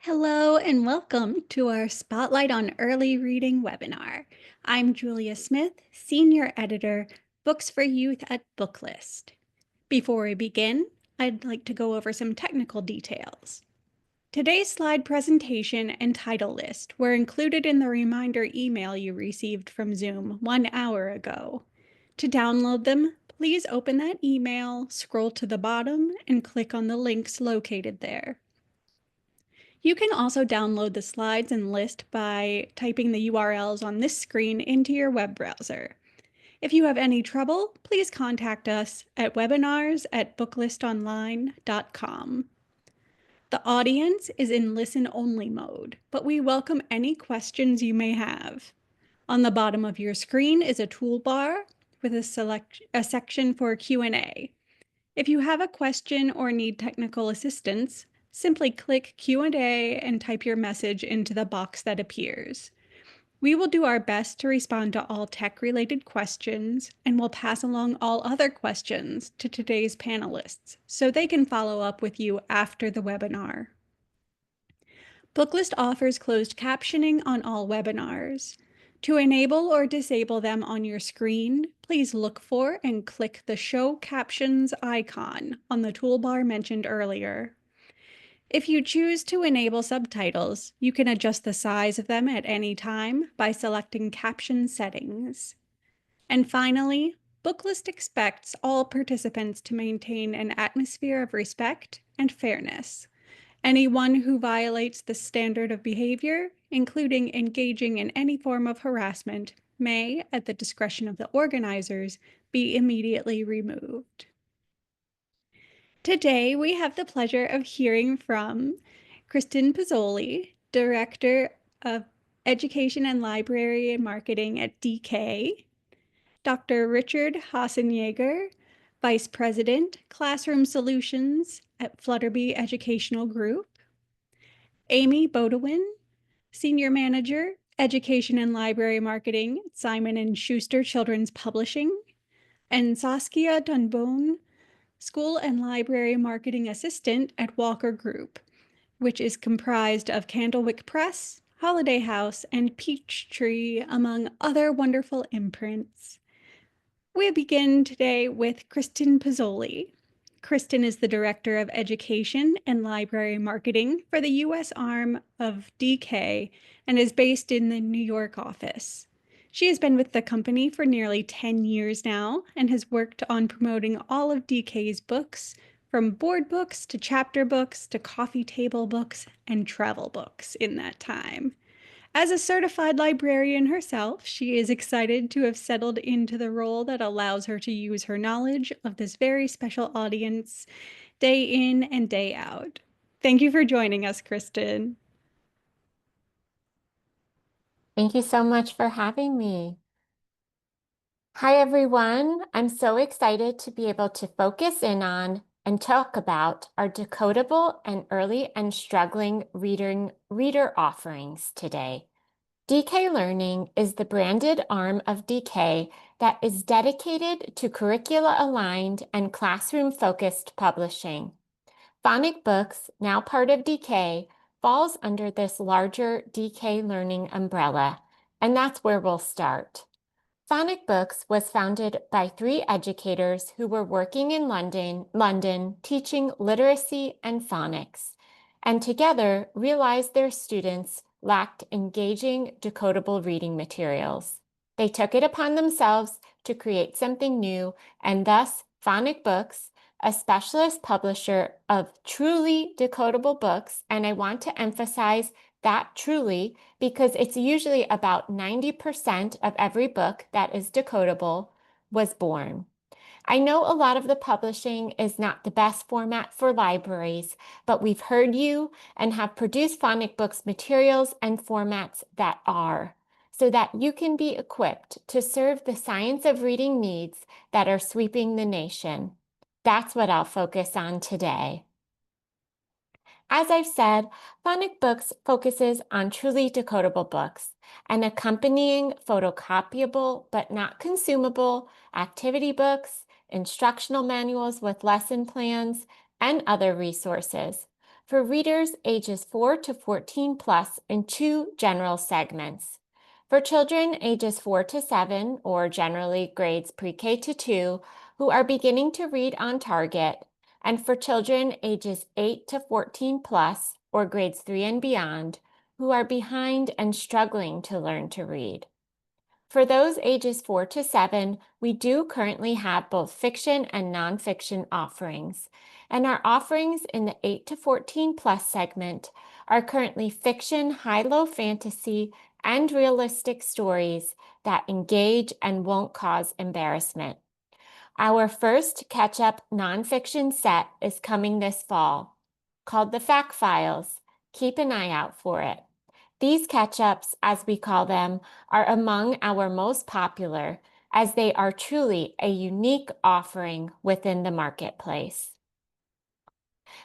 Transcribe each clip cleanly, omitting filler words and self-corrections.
Hello and welcome to our Spotlight on Early Reading webinar. I'm Julia Smith, Senior Editor, Books for Youth at Booklist. Before we begin, I'd like to go over some technical details. Today's slide presentation and title list were included in the reminder email you received from Zoom 1 hour ago. To download them, please open that email, scroll to the bottom, and click on the links located there. You can also download the slides and list by typing the URLs on this screen into your web browser. If you have any trouble, please contact us at webinars@booklistonline.com. The audience is in listen-only mode, but we welcome any questions you may have. On the bottom of your screen is a toolbar with a section for Q&A. If you have a question or need technical assistance, simply click Q&A and type your message into the box that appears. We will do our best to respond to all tech-related questions, and we'll pass along all other questions to today's panelists so they can follow up with you after the webinar. Booklist offers closed captioning on all webinars. To enable or disable them on your screen, please look for and click the Show Captions icon on the toolbar mentioned earlier. If you choose to enable subtitles, you can adjust the size of them at any time by selecting Caption Settings. And finally, Booklist expects all participants to maintain an atmosphere of respect and fairness. Anyone who violates the standard of behavior, including engaging in any form of harassment, may, at the discretion of the organizers, be immediately removed. Today, we have the pleasure of hearing from Kristen Pizzoli, Director of Education and Library and Marketing at DK, Dr. Richard Hassenjaeger, Vice President, Classroom Solutions at Flutterbee Educational Group, Amy Bodewin, Senior Manager, Education and Library Marketing at Simon & Schuster Children's Publishing, and Saskia Dunbone, School and Library Marketing Assistant at Walker Group, which is comprised of Candlewick Press, Holiday House, and Peachtree, among other wonderful imprints. We begin today with Kristen Pizzoli. Kristen is the Director of Education and Library Marketing for the U.S. arm of DK and is based in the New York office. She has been with the company for nearly 10 years now and has worked on promoting all of DK's books, from board books to chapter books to coffee table books and travel books in that time. As a certified librarian herself, she is excited to have settled into the role that allows her to use her knowledge of this very special audience day in and day out. Thank you for joining us, Kristen. Thank you so much for having me. Hi, everyone. I'm so excited to be able to focus in on and talk about our decodable and early and struggling reader offerings today. DK Learning is the branded arm of DK that is dedicated to curricula-aligned and classroom-focused publishing. Phonic Books, now part of DK, falls under this larger DK Learning umbrella, and that's where we'll start. Phonic Books was founded by 3 educators who were working in London teaching literacy and phonics, and together realized their students lacked engaging, decodable reading materials. They took it upon themselves to create something new, and thus Phonic Books, a specialist publisher of truly decodable books, and I want to emphasize that truly because it's usually about 90% of every book that is decodable, was born. I know a lot of the publishing is not the best format for libraries, but we've heard you and have produced Phonic Books materials and formats that are, so that you can be equipped to serve the science of reading needs that are sweeping the nation. That's what I'll focus on today. As I've said, Phonic Books focuses on truly decodable books and accompanying photocopyable but not consumable activity books, instructional manuals with lesson plans, and other resources. for readers ages 4 to 14 plus in two general segments. For children ages 4 to 7, or generally grades pre-K to 2, who are beginning to read on target, and for children ages 8 to 14 plus, or grades 3 and beyond, who are behind and struggling to learn to read. For those ages 4 to 7, we do currently have both fiction and nonfiction offerings. And our offerings in the 8 to 14 plus segment are currently fiction, high-low fantasy, and realistic stories that engage and won't cause embarrassment. Our first catch-up nonfiction set is coming this fall, called the Fact Files. Keep an eye out for it. These catch-ups, as we call them, are among our most popular, as they are truly a unique offering within the marketplace.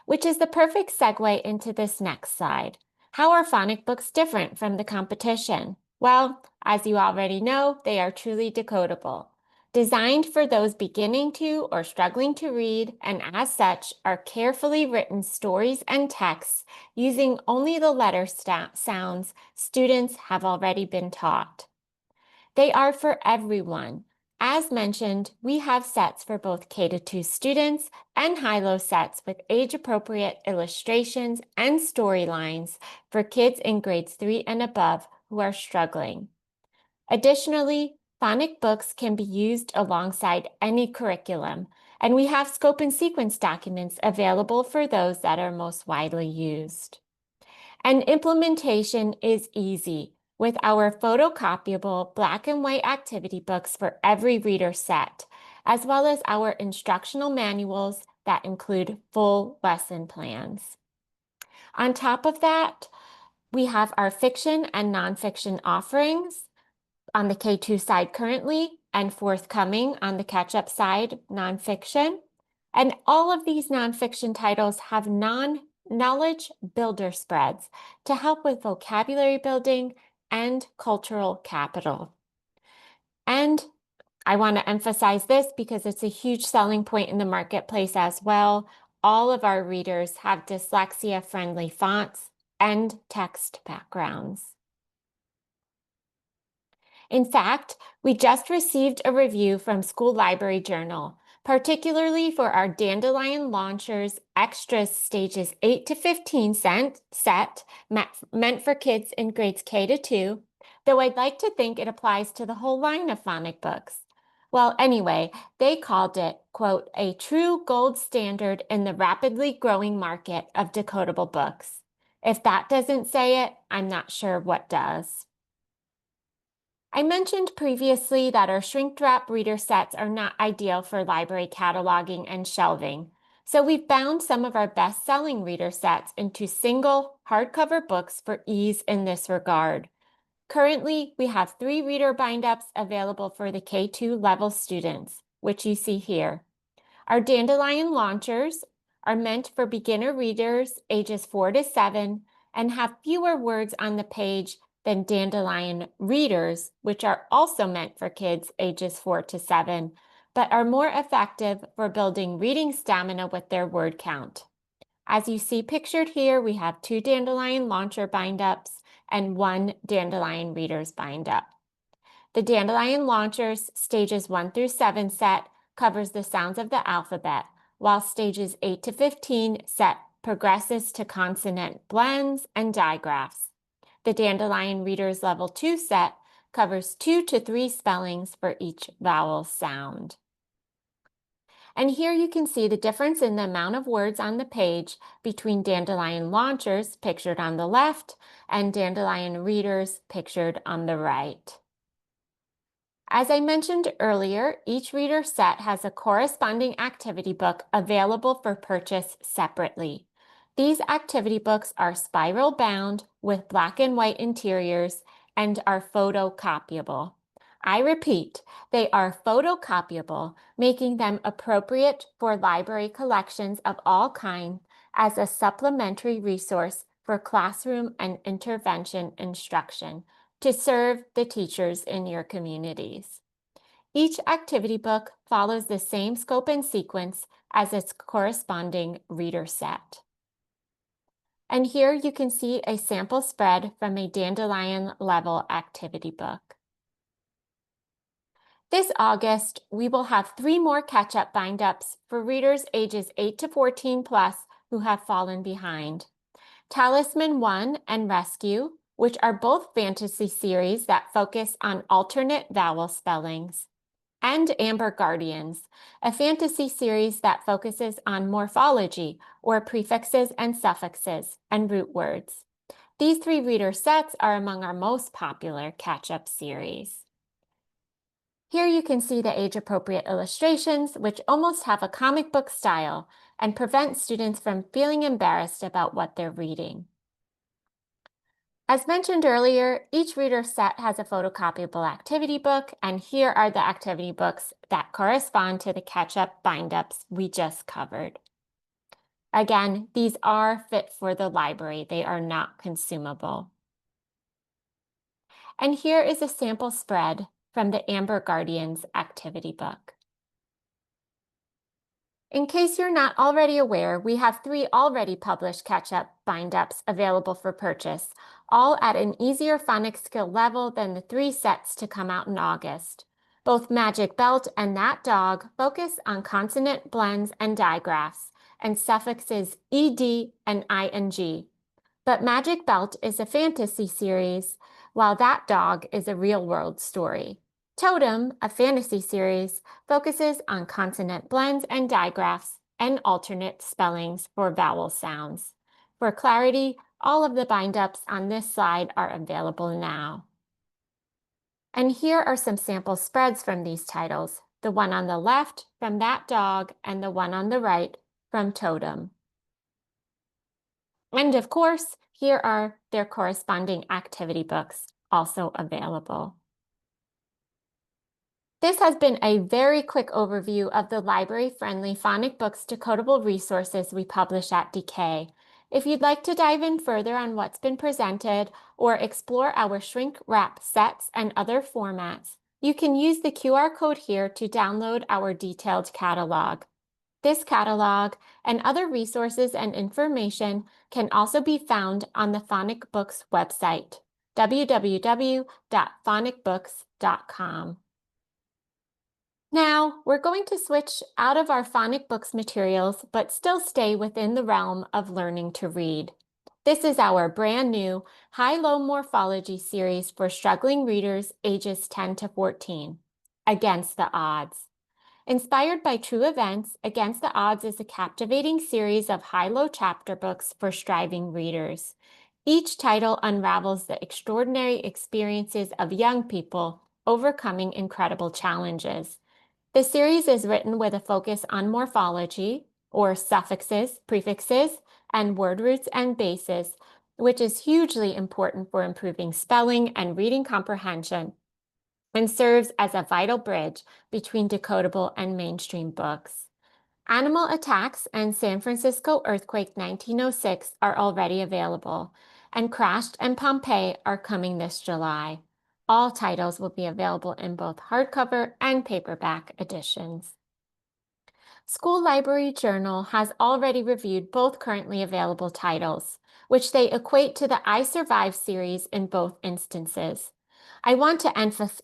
Which is the perfect segue into this next slide. How are phonic books different from the competition? Well, as you already know, they are truly decodable. Designed for those beginning to or struggling to read, and as such are carefully written stories and texts using only the letter sounds students have already been taught. They are for everyone. As mentioned, we have sets for both K-2 students and high-low sets with age-appropriate illustrations and storylines for kids in grades 3 and above who are struggling. Additionally, phonic books can be used alongside any curriculum, and we have scope and sequence documents available for those that are most widely used. And implementation is easy with our photocopyable black and white activity books for every reader set, as well as our instructional manuals that include full lesson plans. On top of that, we have our fiction and nonfiction offerings on the K-2 side currently and forthcoming on the catch-up side, nonfiction. And all of these nonfiction titles have knowledge builder spreads to help with vocabulary building and cultural capital. And I want to emphasize this because it's a huge selling point in the marketplace as well. All of our readers have dyslexia-friendly fonts and text backgrounds. In fact, we just received a review from School Library Journal, particularly for our Dandelion Launchers Extras Stages 8 to 15 set meant for kids in grades K to 2, though I'd like to think it applies to the whole line of phonic books. Well, anyway, they called it, quote, a true gold standard in the rapidly growing market of decodable books. If that doesn't say it, I'm not sure what does. I mentioned previously that our shrink-wrap reader sets are not ideal for library cataloging and shelving, so we've bound some of our best-selling reader sets into single hardcover books for ease in this regard. Currently, we have 3 reader bind-ups available for the K-2 level students, which you see here. Our Dandelion Launchers are meant for beginner readers ages 4 to 7 and have fewer words on the page than Dandelion Readers, which are also meant for kids ages 4 to 7, but are more effective for building reading stamina with their word count. As you see pictured here, we have 2 Dandelion Launcher bind-ups and 1 Dandelion Readers bind-up. The Dandelion Launchers stages 1 through 7 set covers the sounds of the alphabet, while stages 8 to 15 set progresses to consonant blends and digraphs. The Dandelion Readers Level 2 set covers 2 to 3 spellings for each vowel sound. And here you can see the difference in the amount of words on the page between Dandelion Launchers, pictured on the left, and Dandelion Readers, pictured on the right. As I mentioned earlier, each reader set has a corresponding activity book available for purchase separately. These activity books are spiral bound with black and white interiors and are photocopyable. I repeat, they are photocopyable, making them appropriate for library collections of all kinds as a supplementary resource for classroom and intervention instruction to serve the teachers in your communities. Each activity book follows the same scope and sequence as its corresponding reader set. And here you can see a sample spread from a dandelion level activity book. This August, we will have 3 more catch-up bind-ups for readers ages 8 to 14 plus who have fallen behind. Talisman 1 and Rescue, which are both fantasy series that focus on alternate vowel spellings, and Amber Guardians, a fantasy series that focuses on morphology, or prefixes and suffixes, and root words. These 3 reader sets are among our most popular catch-up series. Here you can see the age-appropriate illustrations, which almost have a comic book style and prevent students from feeling embarrassed about what they're reading. As mentioned earlier, each reader set has a photocopyable activity book, and here are the activity books that correspond to the catch-up bind-ups we just covered. Again, these are fit for the library. They are not consumable. And here is a sample spread from the Amber Guardians activity book. In case you're not already aware, we have 3 already published catch-up bind-ups available for purchase, all at an easier phonics skill level than the 3 sets to come out in August. Both Magic Belt and That Dog focus on consonant blends and digraphs, and suffixes ed and ing. But Magic Belt is a fantasy series, while That Dog is a real-world story. Totem, a fantasy series, focuses on consonant blends and digraphs and alternate spellings for vowel sounds. For clarity, all of the bind-ups on this slide are available now. And here are some sample spreads from these titles, the one on the left from That Dog and the one on the right from Totem. And of course, here are their corresponding activity books also available. This has been a very quick overview of the library-friendly phonic books decodable resources we publish at DK. If you'd like to dive in further on what's been presented or explore our shrink wrap sets and other formats, you can use the QR code here to download our detailed catalog. This catalog and other resources and information can also be found on the Phonic Books website, www.phonicbooks.com. Now, we're going to switch out of our phonic books materials, but still stay within the realm of learning to read. This is our brand new high-low morphology series for struggling readers ages 10 to 14, Against the Odds. Inspired by true events, Against the Odds is a captivating series of high-low chapter books for striving readers. Each title unravels the extraordinary experiences of young people overcoming incredible challenges. The series is written with a focus on morphology, or suffixes, prefixes, and word roots and bases, which is hugely important for improving spelling and reading comprehension, and serves as a vital bridge between decodable and mainstream books. Animal Attacks and San Francisco Earthquake 1906 are already available, and Crashed and Pompeii are coming this July. All titles will be available in both hardcover and paperback editions. School Library Journal has already reviewed both currently available titles, which they equate to the I Survive series in both instances. I want to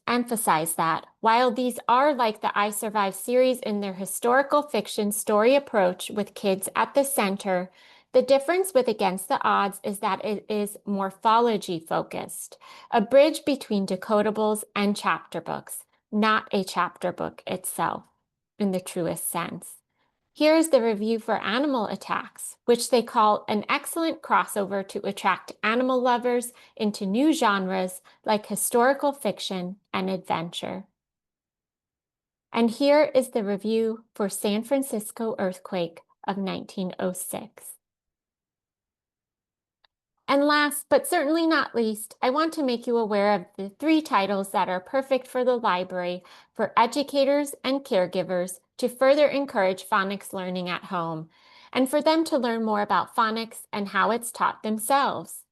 emphasize that while these are like the I Survive series in their historical fiction story approach with kids at the center, the difference with Against the Odds is that it is morphology focused, a bridge between decodables and chapter books, not a chapter book itself in the truest sense. Here is the review for Animal Attacks, which they call an excellent crossover to attract animal lovers into new genres like historical fiction and adventure. And here is the review for San Francisco Earthquake of 1906. And last, but certainly not least, I want to make you aware of the 3 titles that are perfect for the library for educators and caregivers to further encourage phonics learning at home, and for them to learn more about phonics and how it's taught themselves.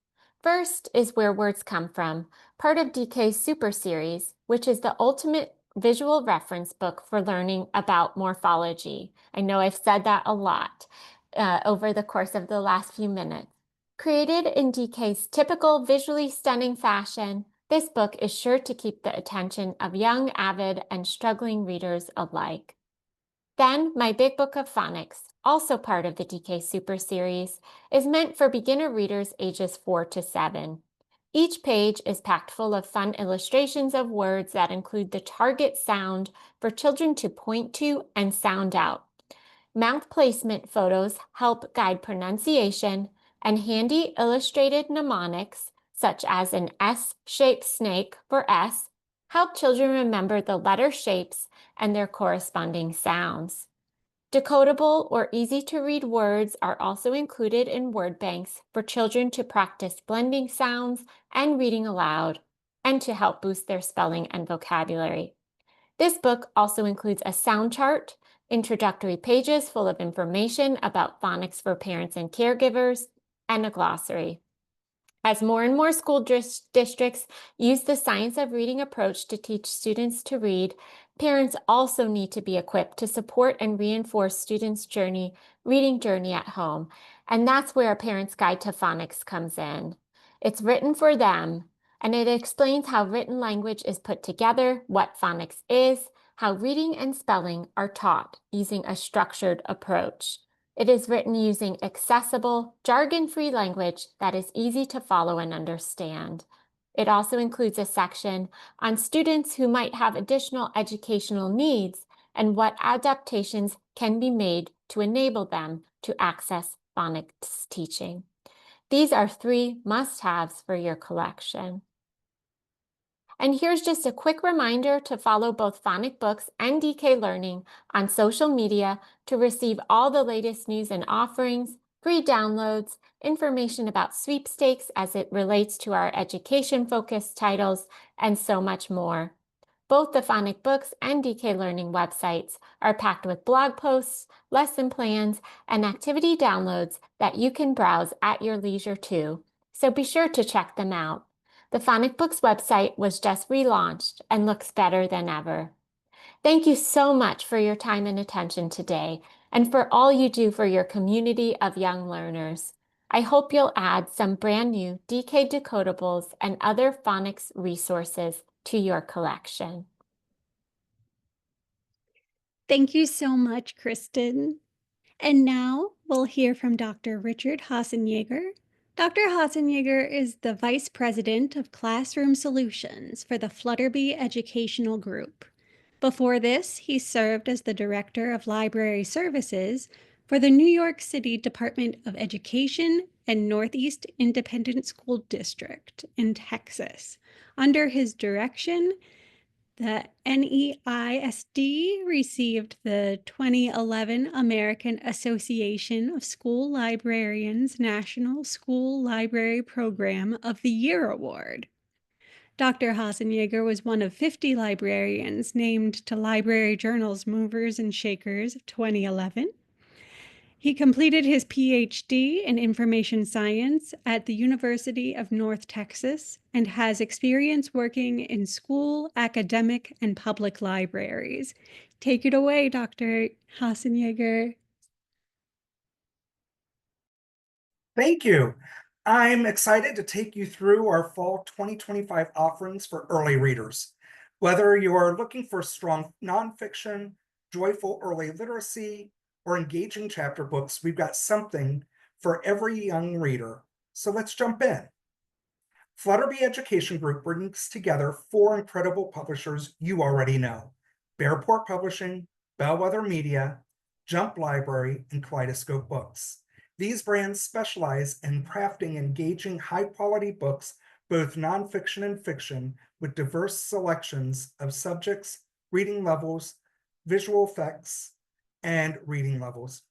First is Where Words Come From, part of DK's Super Series, which is the ultimate visual reference book for learning about morphology. I know I've said that a lot over the course of the last few minutes. Created in DK's typical visually stunning fashion, this book is sure to keep the attention of young, avid, and struggling readers alike. Then, my Big Book of Phonics, also part of the DK Super Series, is meant for beginner readers ages 4 to 7. Each page is packed full of fun illustrations of words that include the target sound for children to point to and sound out. Mouth placement photos help guide pronunciation, and handy illustrated mnemonics, such as an S-shaped snake for S, help children remember the letter shapes and their corresponding sounds. Decodable or easy-to-read words are also included in word banks for children to practice blending sounds and reading aloud, and to help boost their spelling and vocabulary. This book also includes a sound chart, introductory pages full of information about phonics for parents and caregivers, and a glossary. As more and more school districts use the science of reading approach to teach students to read, parents also need to be equipped to support and reinforce students' reading journey at home. And that's where a parent's guide to phonics comes in. It's written for them, and it explains how written language is put together, what phonics is, how reading and spelling are taught using a structured approach. It is written using accessible, jargon-free language that is easy to follow and understand. It also includes a section on students who might have additional educational needs and what adaptations can be made to enable them to access phonics teaching. These are 3 must-haves for your collection. And here's just a quick reminder to follow both Phonic Books and DK Learning on social media to receive all the latest news and offerings, free downloads, information about sweepstakes as it relates to our education-focused titles, and so much more. Both the Phonic Books and DK Learning websites are packed with blog posts, lesson plans, and activity downloads that you can browse at your leisure too, so be sure to check them out. The Phonic Books website was just relaunched and looks better than ever. Thank you so much for your time and attention today, and for all you do for your community of young learners. I hope you'll add some brand new DK decodables and other phonics resources to your collection. Thank you so much, Kristen. And now we'll hear from Dr. Richard Hasenjager. Dr. Hasenjager is the Vice President of Classroom Solutions for the Flutterbee Educational Group. Before this, he served as the Director of Library Services for the New York City Department of Education and Northeast Independent School District in Texas. Under his direction, the NEISD received the 2011 American Association of School Librarians National School Library Program of the Year Award. Dr. Hasenjager was one of 50 librarians named to Library Journal's Movers and Shakers of 2011. He completed his PhD in information science at the University of North Texas and has experience working in school, academic, and public libraries. Take it away, Dr. Hasenjager. Thank you. I'm excited to take you through our fall 2025 offerings for early readers. Whether you're looking for strong nonfiction, joyful early literacy, or engaging chapter books, we've got something for every young reader. So let's jump in. Flutterbee Education Group brings together 4 incredible publishers you already know: BearPort Publishing, Bellwether Media, Jump Library, and Kaleidoscope Books. These brands specialize in crafting engaging, high-quality books, both nonfiction and fiction, with diverse selections of subjects, reading levels, visual effects, and reading levels.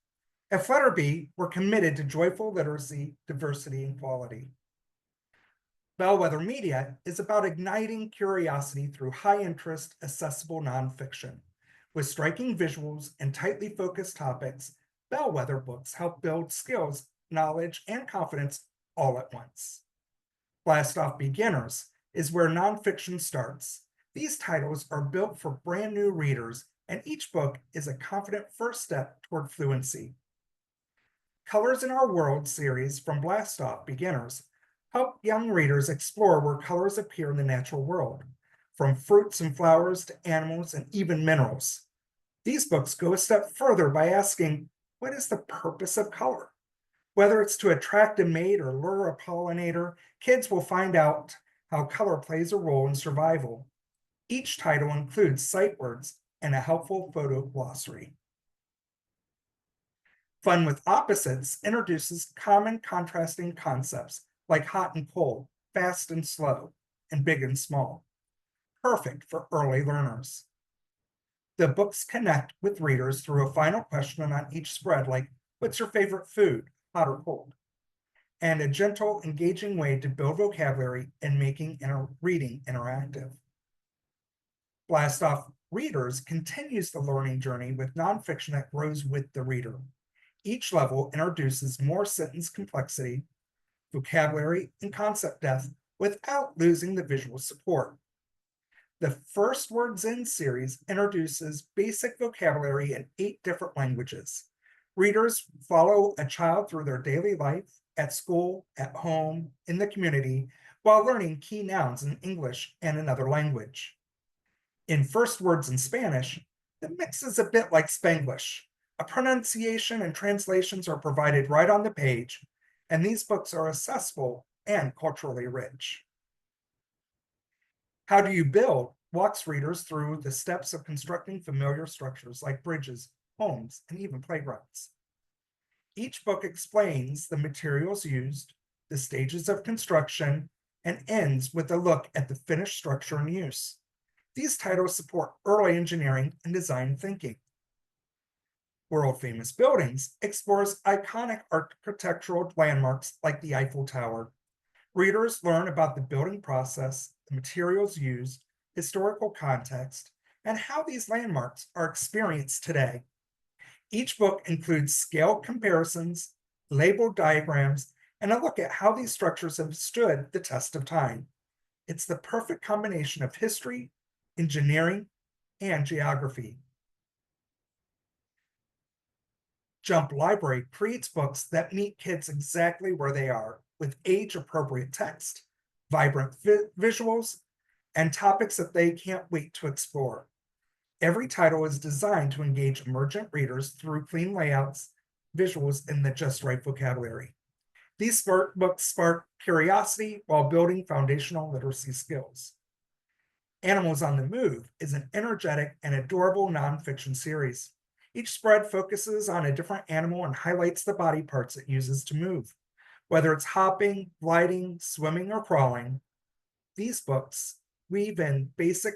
At Flutterbee, we're committed to joyful literacy, diversity, and quality. Bellwether Media is about igniting curiosity through high-interest, accessible nonfiction. With striking visuals and tightly focused topics, Bellwether books help build skills, knowledge, and confidence all at once. Blast Off Beginners is where nonfiction starts. These titles are built for brand new readers, and each book is a confident first step toward fluency. Colors in Our World series from Blastoff Beginners help young readers explore where colors appear in the natural world, from fruits and flowers to animals and even minerals. These books go a step further by asking, what is the purpose of color? Whether it's to attract a mate or lure a pollinator, kids will find out how color plays a role in survival. Each title includes sight words and a helpful photo glossary. Fun with Opposites introduces common contrasting concepts like hot and cold, fast and slow, and big and small. Perfect for early learners. The books connect with readers through a final question on each spread, like, what's your favorite food, hot or cold? And a gentle, engaging way to build vocabulary and making reading interactive. Blastoff Readers continues the learning journey with nonfiction that grows with the reader. Each level introduces more sentence complexity, vocabulary, and concept depth without losing the visual support. The First Words In series introduces basic vocabulary in 8 different languages. Readers follow a child through their daily life, at school, at home, in the community, while learning key nouns in English and another language. In First Words in Spanish, the mix is a bit like Spanglish. A pronunciation and translations are provided right on the page, and these books are accessible and culturally rich. How Do You Build walks readers through the steps of constructing familiar structures like bridges, homes, and even playgrounds. Each book explains the materials used, the stages of construction, and ends with a look at the finished structure in use. These titles support early engineering and design thinking. World Famous Buildings explores iconic architectural landmarks like the Eiffel Tower. Readers learn about the building process, the materials used, historical context, and how these landmarks are experienced today. Each book includes scale comparisons, labeled diagrams, and a look at how these structures have stood the test of time. It's the perfect combination of history, engineering, and geography. Jump Library creates books that meet kids exactly where they are, with age-appropriate text, vibrant visuals, and topics that they can't wait to explore. Every title is designed to engage emergent readers through clean layouts, visuals, and the just right vocabulary. These books spark curiosity while building foundational literacy skills. Animals on the Move is an energetic and adorable nonfiction series. Each spread focuses on a different animal and highlights the body parts it uses to move. Whether it's hopping, gliding, swimming, or crawling, these books weave in basic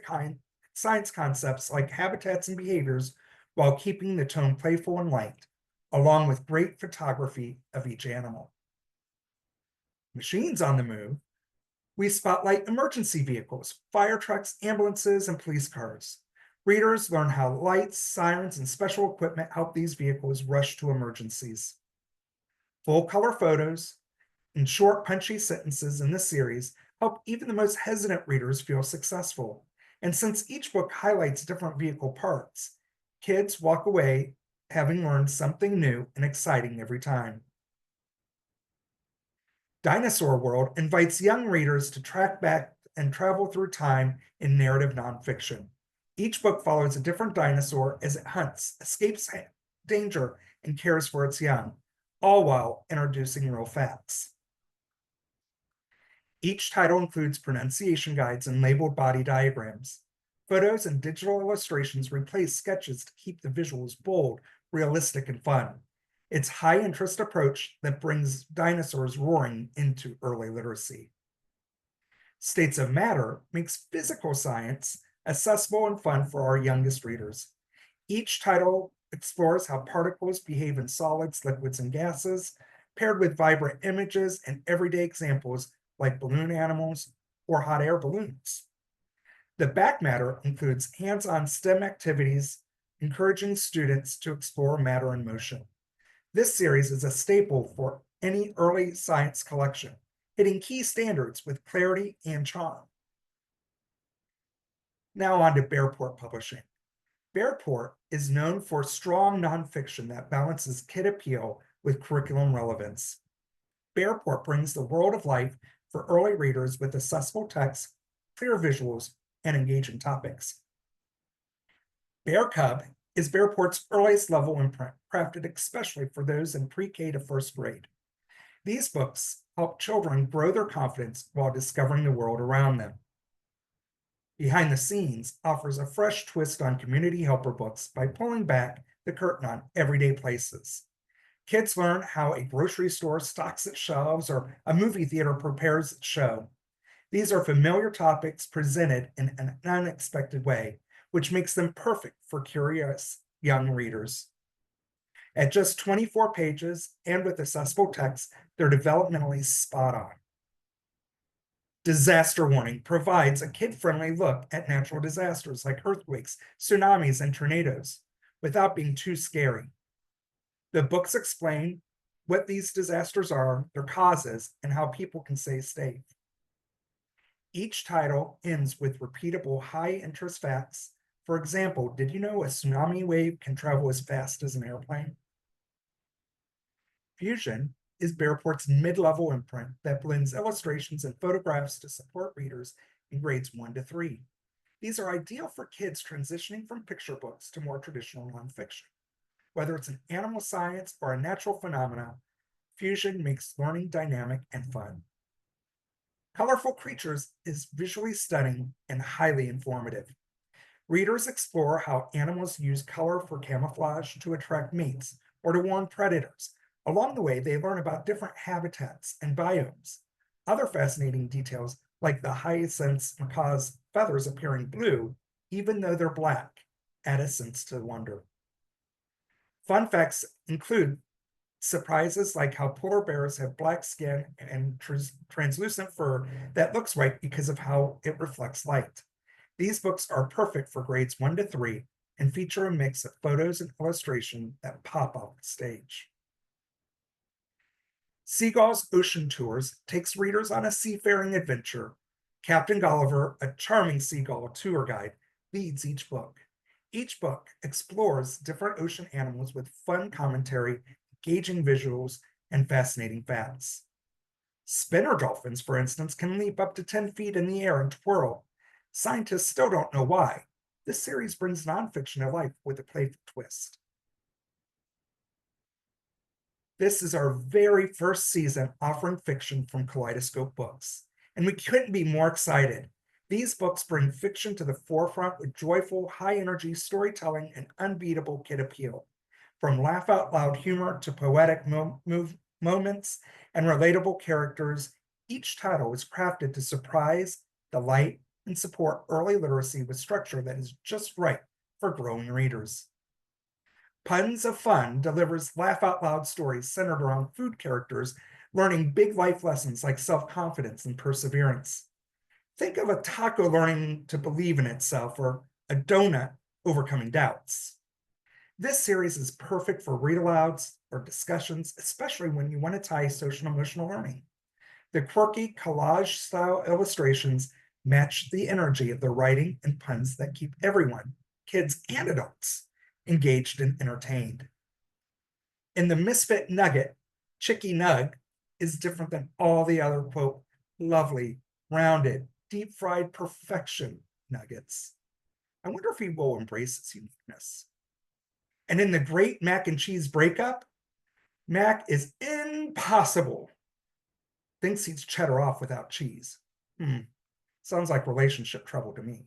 science concepts like habitats and behaviors while keeping the tone playful and light, along with great photography of each animal. Machines on the Move, we spotlight emergency vehicles, fire trucks, ambulances, and police cars. Readers learn how lights, sirens, and special equipment help these vehicles rush to emergencies. Full color photos and short, punchy sentences in this series help even the most hesitant readers feel successful. And since each book highlights different vehicle parts, kids walk away having learned something new and exciting every time. Dinosaur World invites young readers to track back and travel through time in narrative nonfiction. Each book follows a different dinosaur as it hunts, escapes danger, and cares for its young, all while introducing real facts. Each title includes pronunciation guides and labeled body diagrams. Photos and digital illustrations replace sketches to keep the visuals bold, realistic, and fun. It's high-interest approach that brings dinosaurs roaring into early literacy. States of Matter makes physical science accessible and fun for our youngest readers. Each title explores how particles behave in solids, liquids, and gases, paired with vibrant images and everyday examples like balloon animals or hot air balloons. The back matter includes hands-on STEM activities, encouraging students to explore matter in motion. This series is a staple for any early science collection, hitting key standards with clarity and charm. Now on to BearPort Publishing. BearPort is known for strong nonfiction that balances kid appeal with curriculum relevance. BearPort brings the world of life for early readers with accessible text, clear visuals, and engaging topics. Bear Cub is BearPort's earliest level imprint, crafted especially for those in pre-K to first grade. These books help children grow their confidence while discovering the world around them. Behind the Scenes offers a fresh twist on community helper books by pulling back the curtain on everyday places. Kids learn how a grocery store stocks its shelves or a movie theater prepares its show. These are familiar topics presented in an unexpected way, which makes them perfect for curious young readers. At just 24 pages and with accessible text, they're developmentally spot on. Disaster Warning provides a kid-friendly look at natural disasters like earthquakes, tsunamis, and tornadoes without being too scary. The books explain what these disasters are, their causes, and how people can stay safe. Each title ends with repeatable high-interest facts. For example, did you know a tsunami wave can travel as fast as an airplane? Fusion is BearPort's mid-level imprint that blends illustrations and photographs to support readers in grades 1 to 3. These are ideal for kids transitioning from picture books to more traditional nonfiction. Whether it's an animal science or a natural phenomena, Fusion makes learning dynamic and fun. Colorful Creatures is visually stunning and highly informative. Readers explore how animals use color for camouflage to attract mates or to warn predators. Along the way, they learn about different habitats and biomes. Other fascinating details, like the hyacinth macaw's feathers appearing blue, even though they're black, add a sense to wonder. Fun facts include surprises like how polar bears have black skin and translucent fur that looks white because of how it reflects light. These books are perfect for grades 1 to 3 and feature a mix of photos and illustration that pop off the stage. Seagull's Ocean Tours takes readers on a seafaring adventure. Captain Gulliver, a charming seagull tour guide, leads each book. Each book explores different ocean animals with fun commentary, engaging visuals, and fascinating facts. Spinner dolphins, for instance, can leap up to 10 feet in the air and twirl. Scientists still don't know why. This series brings nonfiction to life with a playful twist. This is our very first season offering fiction from Kaleidoscope Books, and we couldn't be more excited. These books bring fiction to the forefront with joyful, high-energy storytelling and unbeatable kid appeal. From laugh-out-loud humor to poetic moments and relatable characters, each title is crafted to surprise, delight, and support early literacy with structure that is just right for growing readers. Puns of Fun delivers laugh-out-loud stories centered around food characters learning big life lessons like self-confidence and perseverance. Think of a taco learning to believe in itself or a donut overcoming doubts. This series is perfect for read-alouds or discussions, especially when you want to tie social and emotional learning. The quirky collage-style illustrations match the energy of the writing and puns that keep everyone, kids and adults, engaged and entertained. In the Misfit Nugget, Chicky Nug is different than all the other, quote, lovely, rounded, deep-fried perfection nuggets. I wonder if he will embrace its uniqueness. And in the Great Mac and Cheese Breakup, Mac is impossible. Thinks he's cheddar off without cheese. Sounds like relationship trouble to me.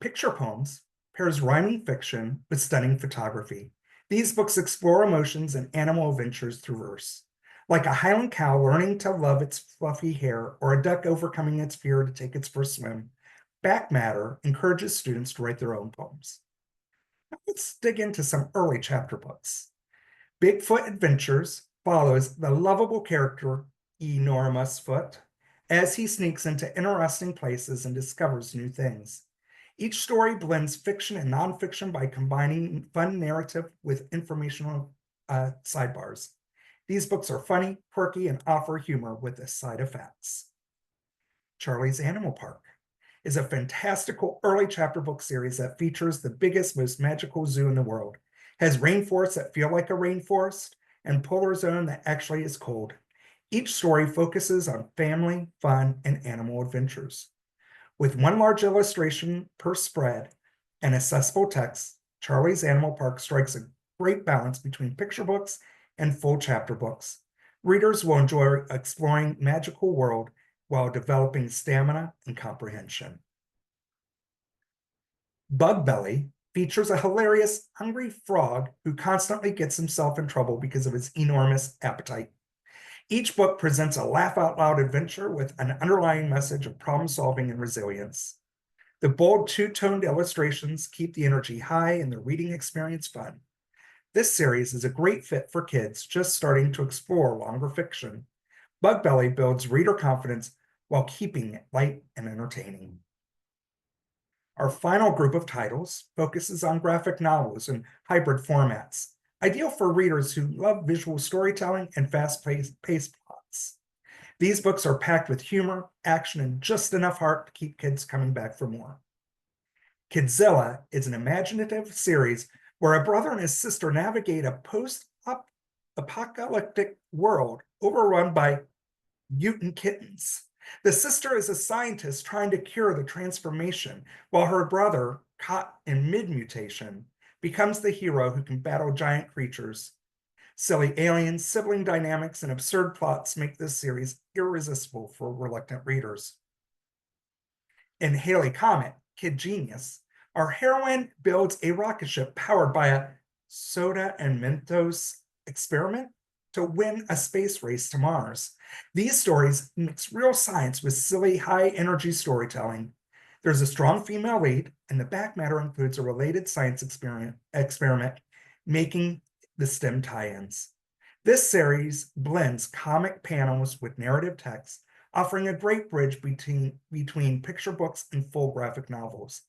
Picture Poems pairs rhyming fiction with stunning photography. These books explore emotions and animal adventures through verse. Like a Highland cow learning to love its fluffy hair or a duck overcoming its fear to take its first swim, Back Matter encourages students to write their own poems. Now let's dig into some early chapter books. Bigfoot Adventures follows the lovable character Enormous Foot as he sneaks into interesting places and discovers new things. Each story blends fiction and nonfiction by combining fun narrative with informational sidebars. These books are funny, quirky, and offer humor with a side of facts. Charlie's Animal Park is a fantastical early chapter book series that features the biggest, most magical zoo in the world. has rainforests that feel like a rainforest, and polar zone that actually is cold. Each story focuses on family, fun, and animal adventures. With one large illustration per spread and accessible text, Charlie's Animal Park strikes a great balance between picture books and full chapter books. Readers will enjoy exploring magical world while developing stamina and comprehension. Bug Belly features a hilarious hungry frog who constantly gets himself in trouble because of his enormous appetite. Each book presents a laugh out loud adventure with an underlying message of problem solving and resilience. The bold two-toned illustrations keep the energy high and the reading experience fun. This series is a great fit for kids just starting to explore longer fiction. Bug Belly builds reader confidence while keeping it light and entertaining. Our final group of titles focuses on graphic novels and hybrid formats, ideal for readers who love visual storytelling and fast-paced plots. These books are packed with humor, action, and just enough heart to keep kids coming back for more. Kidzilla is an imaginative series where a brother and his sister navigate a post-apocalyptic world overrun by mutant kittens. The sister is a scientist trying to cure the transformation, while her brother, caught in mid-mutation, becomes the hero who can battle giant creatures. Silly aliens, sibling dynamics, and absurd plots make this series irresistible for reluctant readers. In Haley Comet, Kid Genius, our heroine builds a rocket ship powered by a soda and Mentos experiment to win a space race to Mars. These stories mix real science with silly, high-energy storytelling. There's a strong female lead, and the back matter includes a related science experiment making the STEM tie-ins. This series blends comic panels with narrative text, offering a great bridge between picture books and full graphic novels.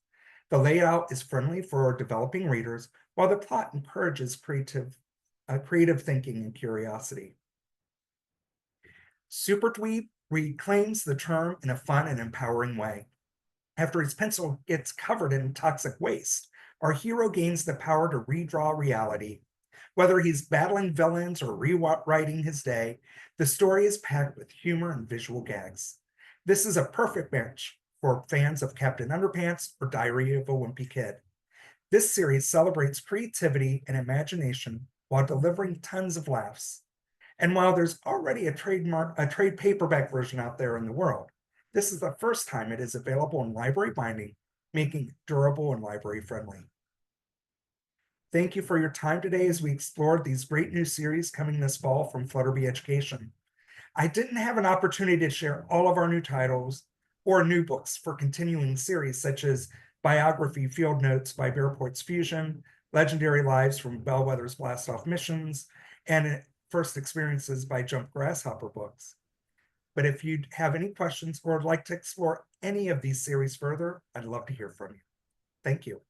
The layout is friendly for developing readers, while the plot encourages creative thinking and curiosity. Super Dweeb reclaims the term in a fun and empowering way. After his pencil gets covered in toxic waste, our hero gains the power to redraw reality. Whether he's battling villains or rewriting his day, the story is packed with humor and visual gags. This is a perfect match for fans of Captain Underpants or Diary of a Wimpy Kid. This series celebrates creativity and imagination while delivering tons of laughs. And while there's already a trade paperback version out there in the world, this is the first time it is available in library binding, making it durable and library friendly. Thank you for your time today as we explored these great new series coming this fall from Flutterbee Education. I didn't have an opportunity to share all of our new titles or new books for continuing series such as Biography Field Notes by BearPort's Fusion, Legendary Lives from Bellwether's Blast Off Missions, and First Experiences by Jump Grasshopper books. But if you have any questions or would like to explore any of these series further, I'd love to hear from you. Thank you.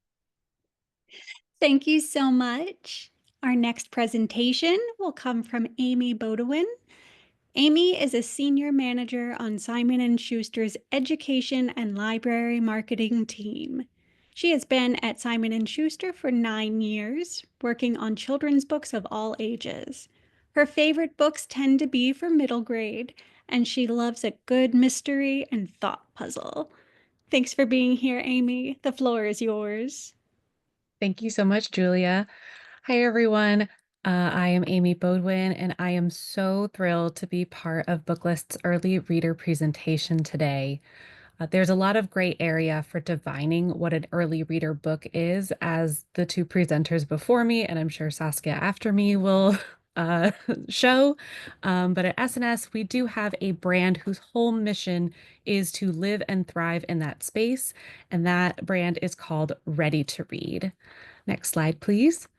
Thank you so much. Our next presentation will come from Amy Bodewin. Amy is a senior manager on Simon & Schuster's education and library marketing team. She has been at Simon & Schuster for 9 years, working on children's books of all ages. Her favorite books tend to be for middle grade, and she loves a good mystery and thought puzzle. Thanks for being here, Amy. The floor is yours. Thank you so much, Julia. Hi, everyone. I am Amy Bodewin, and I am so thrilled to be part of Booklist's early reader presentation today. There's a lot of gray area for defining what an early reader book is, as the two presenters before me, and I'm sure Saskia after me, will show. But at SNS, we do have a brand whose whole mission is to live and thrive in that space, and that brand is called Ready to Read. Next slide, please.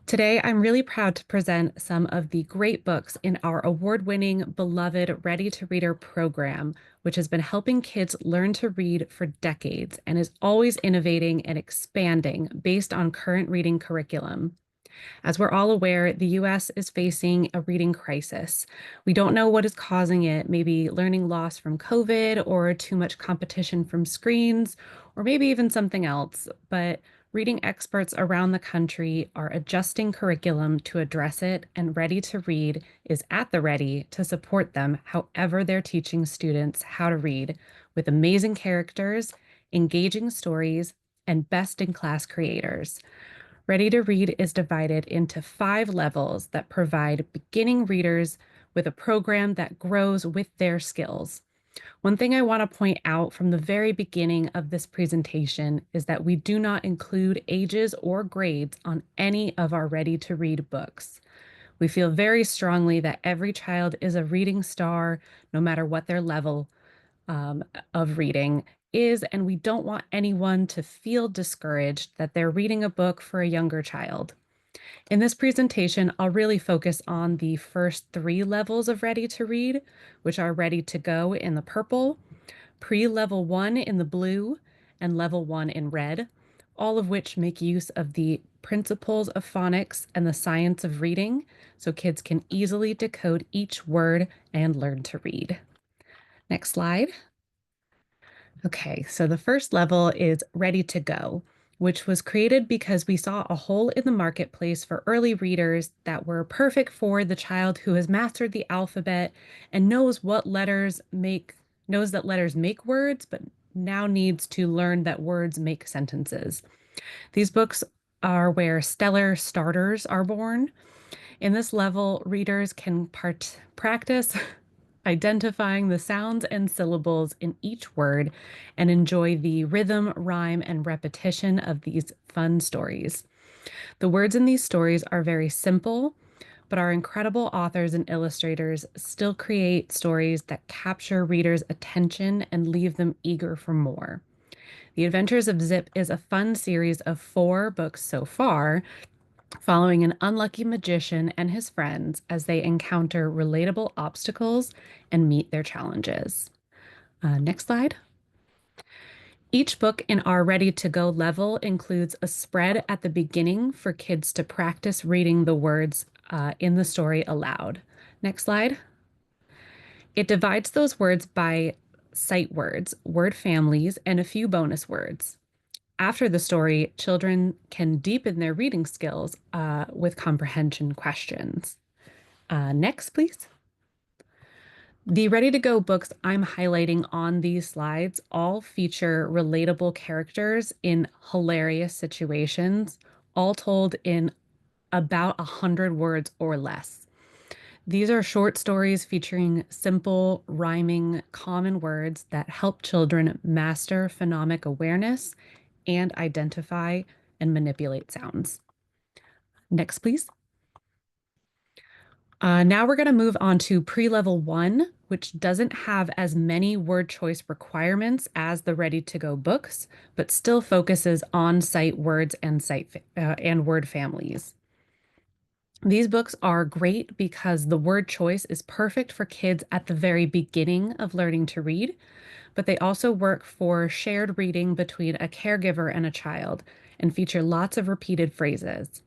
Today, I'm really proud to present some of the great books in our award-winning, beloved Ready to Reader program, which has been helping kids learn to read for decades and is always innovating and expanding based on current reading curriculum. As we're all aware, the US is facing a reading crisis. We don't know what is causing it, maybe learning loss from COVID or too much competition from screens, or maybe even something else. But Reading experts around the country are adjusting curriculum to address it, and Ready to Read is at the ready to support them however they're teaching students how to read, with amazing characters, engaging stories, and best-in-class creators. Ready to Read is divided into 5 levels that provide beginning readers with a program that grows with their skills. One thing I want to point out from the very beginning of this presentation is that we do not include ages or grades on any of our Ready to Read books. We feel very strongly that every child is a reading star, no matter what their level of reading is, and we don't want anyone to feel discouraged that they're reading a book for a younger child. In this presentation, I'll really focus on the first 3 levels of Ready to Read, which are Ready to Go in the purple, Pre-Level 1 in the blue, and Level 1 in red, all of which make use of the principles of phonics and the science of reading, so kids can easily decode each word and learn to read. Next slide. Okay, so the first level is Ready to Go, which was created because we saw a hole in the marketplace for early readers that were perfect for the child who has mastered the alphabet and knows that letters make words, but now needs to learn that words make sentences. These books are where stellar starters are born. In this level, readers can practice identifying the sounds and syllables in each word and enjoy the rhythm, rhyme, and repetition of these fun stories. The words in these stories are very simple, but our incredible authors and illustrators still create stories that capture readers' attention and leave them eager for more. The Adventures of Zip is a fun series of 4 books so far, following an unlucky magician and his friends as they encounter relatable obstacles and meet their challenges. Next slide. Each book in our Ready to Go level includes a spread at the beginning for kids to practice reading the words in the story aloud. Next slide. It divides those words by sight words, word families, and a few bonus words. After the story, children can deepen their reading skills with comprehension questions. Next, please. The Ready to Go books I'm highlighting on these slides all feature relatable characters in hilarious situations, all told in about 100 words or less. These are short stories featuring simple, rhyming, common words that help children master phonemic awareness and identify and manipulate sounds. Next, please. Now we're going to move on to pre-level 1, which doesn't have as many word choice requirements as the Ready to Go books, but still focuses on sight words and word families. These books are great because the word choice is perfect for kids at the very beginning of learning to read, but they also work for shared reading between a caregiver and a child and feature lots of repeated phrases.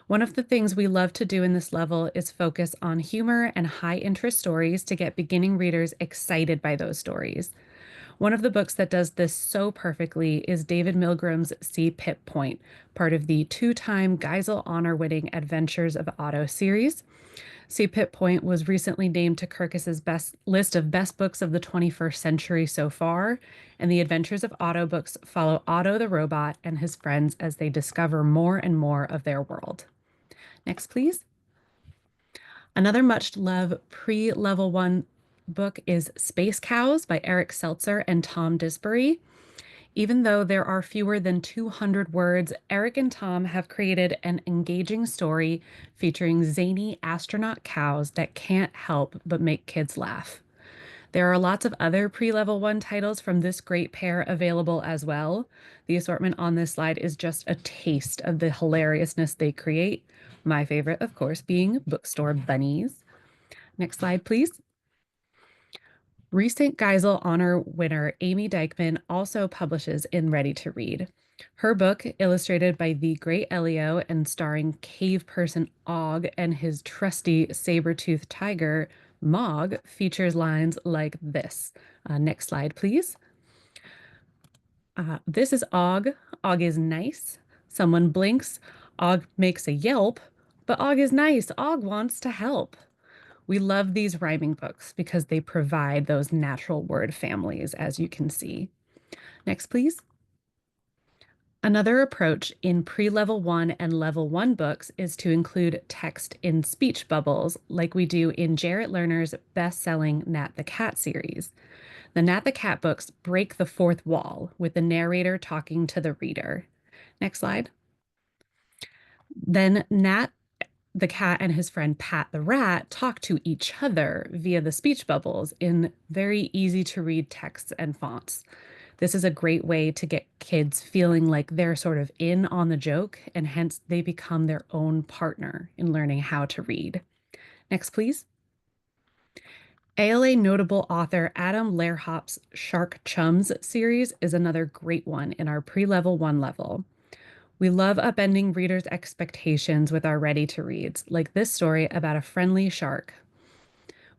One of the things we love to do in this level is focus on humor and high interest stories to get beginning readers excited by those stories. One of the books that does this so perfectly is David Milgram's See Pip Point, part of the 2-time Geisel Honor-winning Adventures of Otto series. See Pip Point was recently named to Kirkus's list of best books of the 21st century so far, and the Adventures of Otto books follow Otto the robot and his friends as they discover more and more of their world. Next, please. Another much-loved pre-level 1 book is Space Cows by Eric Seltzer and Tom Disbury. Even though there are fewer than 200 words, Eric and Tom have created an engaging story featuring zany astronaut cows that can't help but make kids laugh. There are lots of other pre-level 1 titles from this great pair available as well. The assortment on this slide is just a taste of the hilariousness they create. My favorite, of course, being Bookstore Bunnies. Next slide, please. Recent Geisel Honor winner Amy Dykman also publishes in Ready to Read. Her book, illustrated by the great Elio and starring cave person Og and his trusty saber-toothed tiger, Mog, features lines like this. Next slide, please. This is Og. Og is nice. Someone blinks, Og makes a yelp, but Og is nice. Og wants to help. We love these rhyming books because they provide those natural word families, as you can see. Next, please. Another approach in pre-level 1 and level 1 books is to include text in speech bubbles, like we do in Jarrett Lerner's best-selling Nat the Cat series. The Nat the Cat books break the fourth wall with the narrator talking to the reader. Next slide. Then Nat the cat and his friend Pat the rat talk to each other via the speech bubbles in very easy to read texts and fonts. This is a great way to get kids feeling like they're sort of in on the joke, and hence they become their own partner in learning how to read. Next, please. ALA notable author Adam Lerhop's Shark Chums series is another great one in our pre-level 1 level. We love upending readers' expectations with our ready-to-reads, like this story about a friendly shark.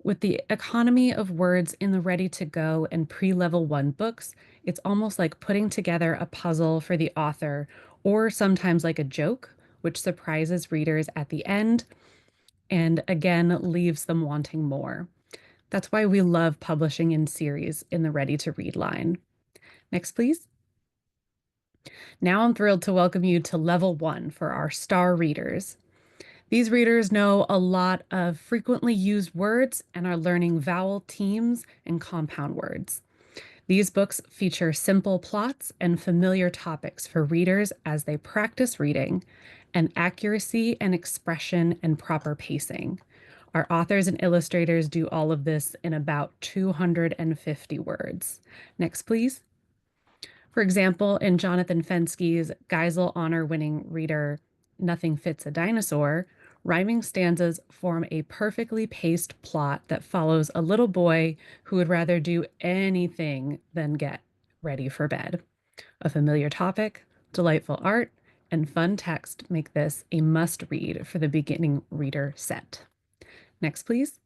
With the economy of words in the ready-to-go and pre-level 1 books, it's almost like putting together a puzzle for the author, or sometimes like a joke, which surprises readers at the end and again leaves them wanting more. That's why we love publishing in series in the ready-to-read line. Next, please. Now I'm thrilled to welcome you to level 1 for our star readers. These readers know a lot of frequently used words and are learning vowel teams and compound words. These books feature simple plots and familiar topics for readers as they practice reading, and accuracy and expression and proper pacing. Our authors and illustrators do all of this in about 250 words. Next, please. For example, in Jonathan Fenskey's Geisel Honor-winning reader, Nothing Fits a Dinosaur, rhyming stanzas form a perfectly paced plot that follows a little boy who would rather do anything than get ready for bed. A familiar topic, delightful art, and fun text make this a must-read for the beginning reader set. Next, please.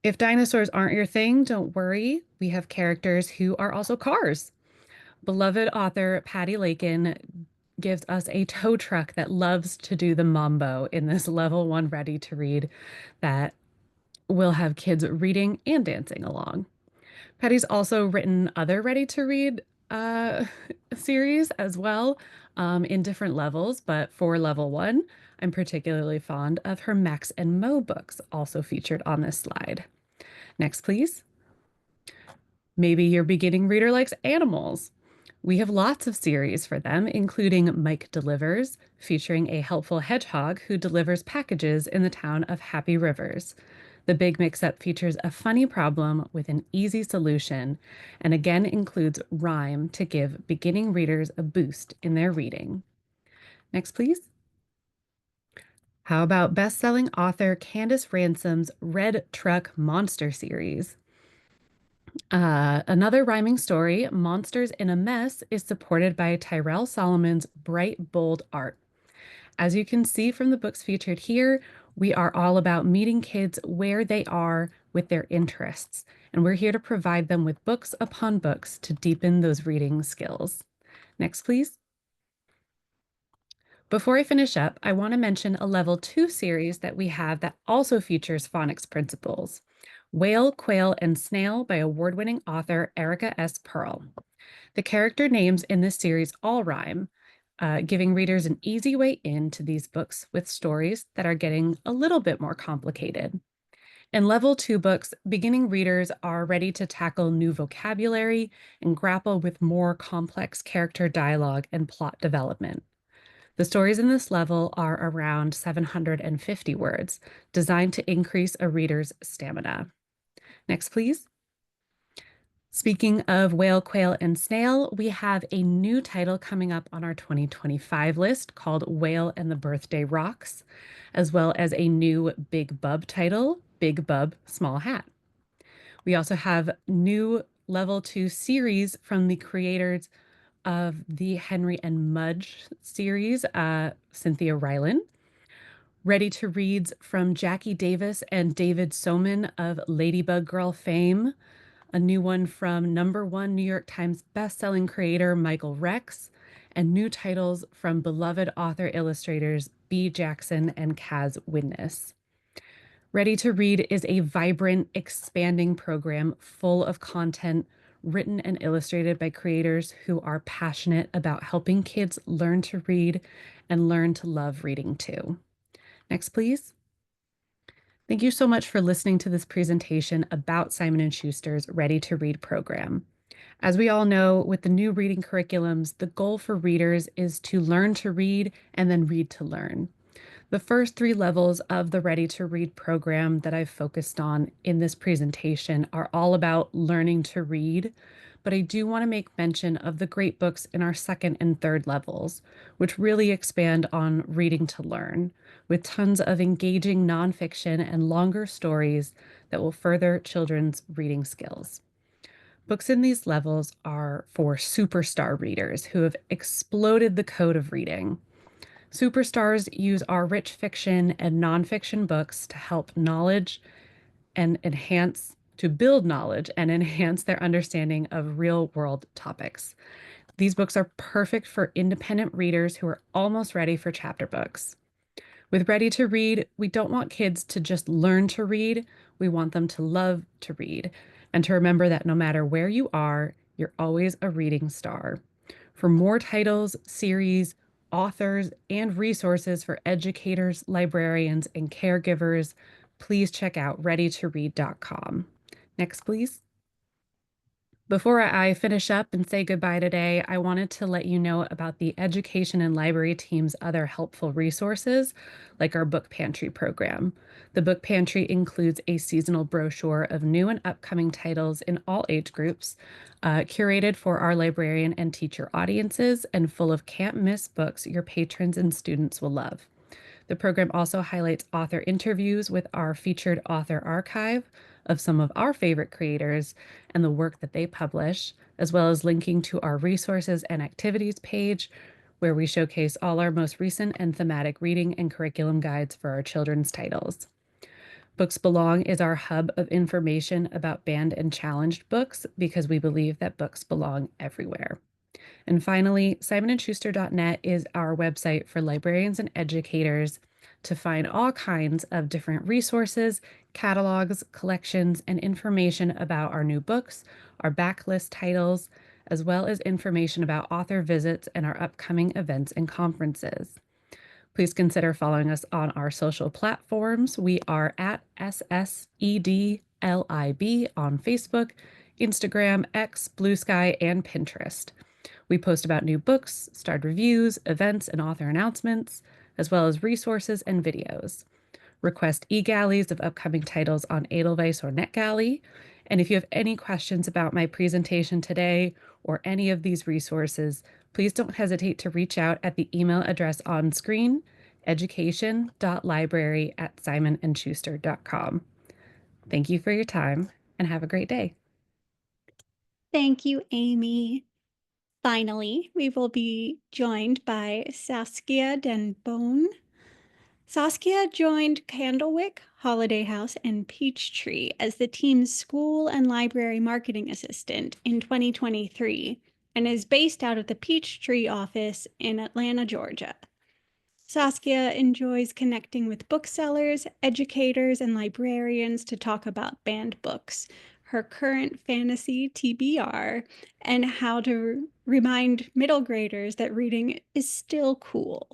If dinosaurs aren't your thing, don't worry. We have characters who are also cars. Beloved author Patty Lakin gives us a tow truck that loves to do the mambo in this level 1 ready to read that will have kids reading and dancing along. Patty's also written other ready to read series as well in different levels, but for level 1, I'm particularly fond of her Max and Mo books, also featured on this slide. Next, please. Maybe your beginning reader likes animals. We have lots of series for them, including Mike Delivers, featuring a helpful hedgehog who delivers packages in the town of Happy Rivers. The Big Mix-Up features a funny problem with an easy solution, and again includes rhyme to give beginning readers a boost in their reading. Next, please. How about best-selling author Candace Ransom's Red Truck Monster series? Another rhyming story, Monsters in a Mess, is supported by Tyrell Solomon's bright, bold art. As you can see from the books featured here, we are all about meeting kids where they are with their interests, and we're here to provide them with books upon books to deepen those reading skills. Next, please. Before I finish up, I want to mention a level 2 series that we have that also features phonics principles. Whale, Quail, and Snail by award-winning author Erica S. Pearl. The character names in this series all rhyme, giving readers an easy way into these books with stories that are getting a little bit more complicated. In level 2 books, beginning readers are ready to tackle new vocabulary and grapple with more complex character dialogue and plot development. The stories in this level are around 750 words, designed to increase a reader's stamina. Next, please. Speaking of Whale, Quail, and Snail, we have a new title coming up on our 2025 list called Whale and the Birthday Rocks, as well as a new Big Bub title, Big Bub Small Hat. We also have new level 2 series from the creators of the Henry and Mudge series, Cynthia Ryland. Ready to reads from Jackie Davis and David Soman of Ladybug Girl fame. A new one from #1 New York Times bestselling creator Michael Rex, and new titles from beloved author illustrators B. Jackson and Kaz Widnes. Ready to Read is a vibrant, expanding program full of content written and illustrated by creators who are passionate about helping kids learn to read and learn to love reading too. Next, please. Thank you so much for listening to this presentation about Simon & Schuster's Ready to Read program. As we all know, with the new reading curriculums, the goal for readers is to learn to read and then read to learn. The first 3 levels of the Ready to Read program that I've focused on in this presentation are all about learning to read, but I do want to make mention of the great books in our 2nd and 3rd levels, which really expand on reading to learn, with tons of engaging nonfiction and longer stories that will further children's reading skills. Books in these levels are for superstar readers who have exploded the code of reading. Superstars use our rich fiction and nonfiction books to help knowledge and build knowledge and enhance their understanding of real-world topics. These books are perfect for independent readers who are almost ready for chapter books. With Ready to Read, we don't want kids to just learn to read, we want them to love to read, and to remember that no matter where you are, you're always a reading star. For more titles, series, authors, and resources for educators, librarians, and caregivers, please check out readytoread.com. Next, please. Before I finish up and say goodbye today, I wanted to let you know about the education and library team's other helpful resources, like our Book Pantry program. The Book Pantry includes a seasonal brochure of new and upcoming titles in all age groups, curated for our librarian and teacher audiences, and full of can't-miss books your patrons and students will love. The program also highlights author interviews with our featured author archive of some of our favorite creators and the work that they publish, as well as linking to our resources and activities page, where we showcase all our most recent and thematic reading and curriculum guides for our children's titles. Books Belong is our hub of information about banned and challenged books because we believe that books belong everywhere. And finally, simonandschuster.net is our website for librarians and educators to find all kinds of different resources, catalogs, collections, and information about our new books, our backlist titles, as well as information about author visits and our upcoming events and conferences. Please consider following us on our social platforms. We are at SSEDLIB on Facebook, Instagram, X, Blue Sky, and Pinterest. We post about new books, starred reviews, events, and author announcements, as well as resources and videos. Request e-galleys of upcoming titles on Edelweiss or NetGalley. And if you have any questions about my presentation today or any of these resources, please don't hesitate to reach out at the email address on screen, education.library@simonandschuster.com. Thank you for your time and have a great day. Thank you, Amy. Finally, we will be joined by Saskia Denbone. Saskia joined Candlewick, Holiday House, and Peachtree as the team's school and library marketing assistant in 2023 and is based out of the Peachtree office in Atlanta, Georgia. Saskia enjoys connecting with booksellers, educators, and librarians to talk about banned books, her current fantasy TBR, and how to remind middle graders that reading is still cool.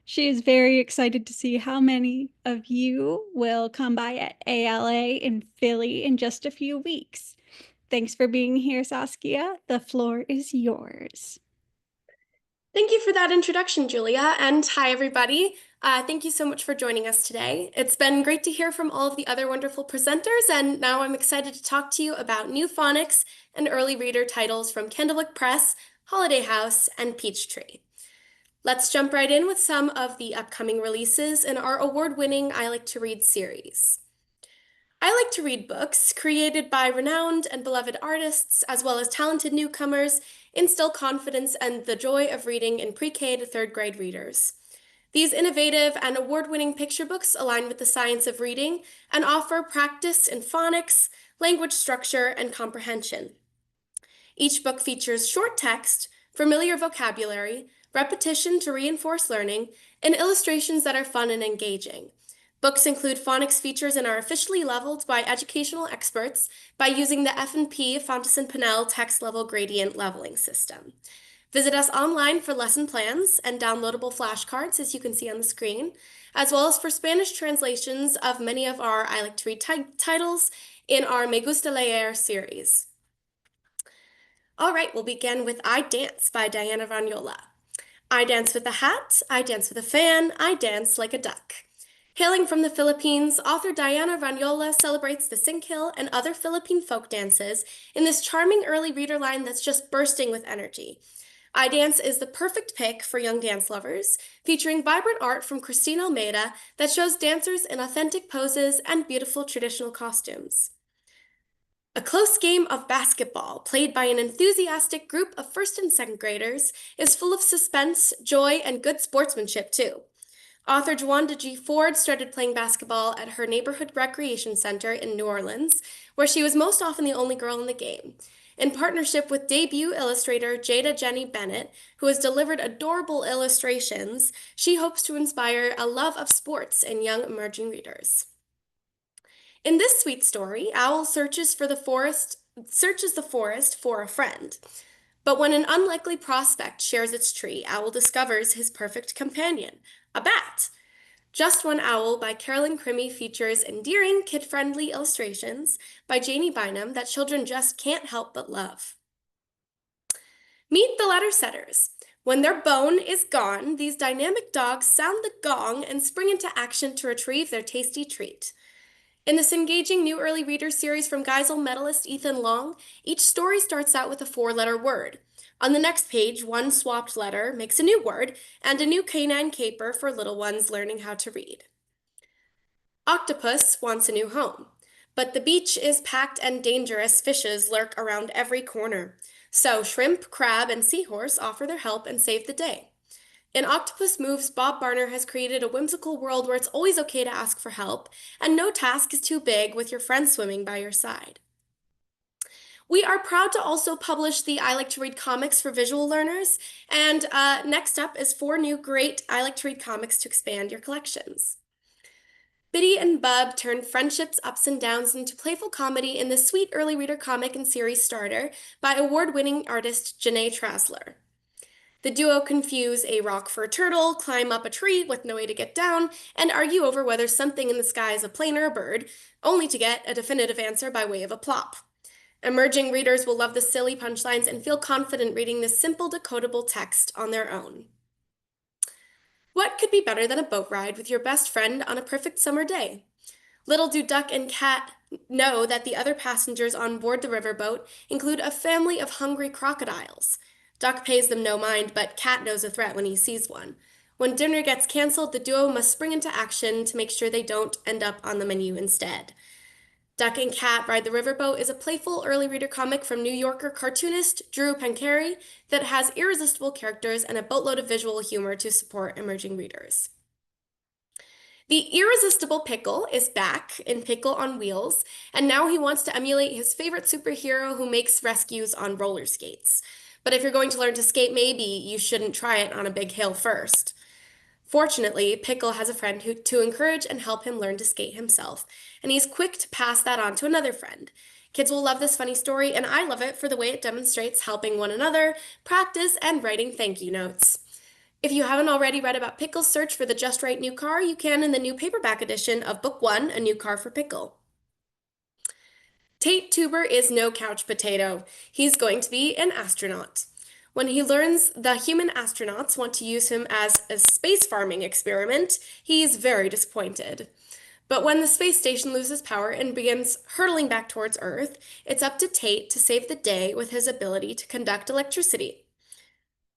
She is very excited to see how many of you will come by at ALA in Philly in just a few weeks. Thanks for being here, Saskia. The floor is yours. Thank you for that introduction, Julia, and hi, everybody. Thank you so much for joining us today. It's been great to hear from all of the other wonderful presenters, and now I'm excited to talk to you about new phonics and early reader titles from Candlewick Press, Holiday House, and Peachtree. Let's jump right in with some of the upcoming releases in our award-winning I Like to Read series. I like to read books created by renowned and beloved artists, as well as talented newcomers, instill confidence and the joy of reading in pre-K to third grade readers. These innovative and award-winning picture books align with the science of reading and offer practice in phonics, language structure, and comprehension. Each book features short text, familiar vocabulary, repetition to reinforce learning, and illustrations that are fun and engaging. Books include phonics features and are officially leveled by educational experts by using the F&P Fountas-Pinnell text level gradient leveling system. Visit us online for lesson plans and downloadable flashcards, as you can see on the screen, as well as for Spanish translations of many of our I Like to Read titles in our Me Gusta Leer series. All right, we'll begin with I Dance by Diana Ranyola. I dance with a hat, I dance with a fan, I dance like a duck. Hailing from the Philippines, author Diana Ranyola celebrates the Singkil and other Philippine folk dances in this charming early reader line that's just bursting with energy. I Dance is the perfect pick for young dance lovers, featuring vibrant art from Christina Almeida that shows dancers in authentic poses and beautiful traditional costumes. A close game of basketball, played by an enthusiastic group of first and second graders, is full of suspense, joy, and good sportsmanship, too. Author Juanda G. Ford started playing basketball at her neighborhood recreation center in New Orleans, where she was most often the only girl in the game. In partnership with debut illustrator Jada Jenny Bennett, who has delivered adorable illustrations, she hopes to inspire a love of sports in young emerging readers. In this sweet story, Owl searches the forest for a friend. But when an unlikely prospect shares its tree, Owl discovers his perfect companion, a bat. Just One Owl by Carolyn Crimmy features endearing, kid-friendly illustrations by Janie Bynum that children just can't help but love. Meet the Letter Setters. When their bone is gone, these dynamic dogs sound the gong and spring into action to retrieve their tasty treat. In this engaging new early reader series from Geisel medalist Ethan Long, each story starts out with a 4-letter word. On the next page, one swapped letter makes a new word and a new canine caper for little ones learning how to read. Octopus wants a new home, but the beach is packed and dangerous fishes lurk around every corner. So shrimp, crab, and seahorse offer their help and save the day. In Octopus Moves, Bob Barner has created a whimsical world where it's always okay to ask for help, and no task is too big with your friends swimming by your side. We are proud to also publish the I Like to Read comics for visual learners, and next up is 4 new great I Like to Read comics to expand your collections. Biddy and Bub turn friendship's ups and downs into playful comedy in the sweet early reader comic and series starter by award-winning artist Janae Trasler. The duo confuse a rock for a turtle, climb up a tree with no way to get down, and argue over whether something in the sky is a plane or a bird, only to get a definitive answer by way of a plop. Emerging readers will love the silly punchlines and feel confident reading this simple decodable text on their own. What could be better than a boat ride with your best friend on a perfect summer day? Little do Duck and Cat know that the other passengers on board the riverboat include a family of hungry crocodiles. Duck pays them no mind, but Cat knows a threat when he sees one. When dinner gets canceled, the duo must spring into action to make sure they don't end up on the menu instead. Duck and Cat Ride the Riverboat is a playful early reader comic from New Yorker cartoonist Drew Pancari that has irresistible characters and a boatload of visual humor to support emerging readers. The irresistible Pickle is back in Pickle on Wheels, and now he wants to emulate his favorite superhero who makes rescues on roller skates. But if you're going to learn to skate, maybe you shouldn't try it on a big hill first. Fortunately, Pickle has a friend to encourage and help him learn to skate himself, and he's quick to pass that on to another friend. Kids will love this funny story, and I love it for the way it demonstrates helping one another, practice, and writing thank you notes. If you haven't already read about Pickle's search for the just right new car, you can in the new paperback edition of Book 1, A New Car for Pickle. Tate Tuber is no couch potato. He's going to be an astronaut. When he learns the human astronauts want to use him as a space farming experiment, he's very disappointed. But when the space station loses power and begins hurtling back towards Earth, it's up to Tate to save the day with his ability to conduct electricity.